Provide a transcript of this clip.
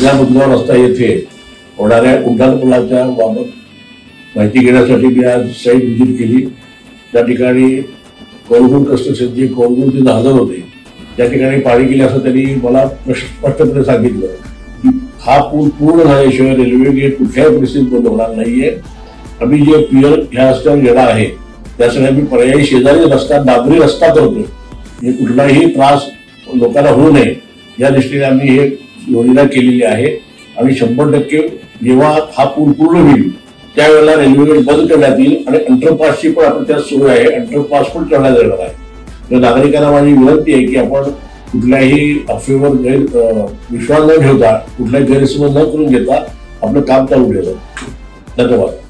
जुन्या बुधगाव रस्ता येथे होणाऱ्या उड्डाणपुलाच्या बाबत माहिती घेण्यासाठी मी आज साईट व्हिजिट केली। त्या ठिकाणी कोलगुड कन्स्ट्रक्शनचे कोलगुड तिथे हजर होते। त्या ठिकाणी पाणी गेले असं त्यांनी मला स्पष्टपणे सांगितलं की हा पूल पूर्ण झाल्याशिवाय रेल्वे गेट कुठल्याही परिस्थितीत बंद होणार नाहीये। आम्ही जे पियर ह्या रस्त्यावर येणार आहे त्यासाठी आम्ही पर्यायी शेजारी रस्ता डांबरी रस्ता करतोय, कुठलाही त्रास लोकांना होऊ नये या दृष्टीने आम्ही हे योजना केलेली आहे। आणि 100% जेव्हा हा पूल पूर्ण होईल त्यावेळेला रेल्वे गेट बंद करण्यात येईल आणि अंडरपासची पण आपण त्यात सोय आहे, अंडरपास पण करण्यात येणार आहे। तर नागरिकांना माझी विनंती आहे की आपण कुठल्याही अफवेवर विश्वास न ठेवता, कुठलाही गैरसमज न करून घेता आपलं काम चालू ठेवा। धन्यवाद।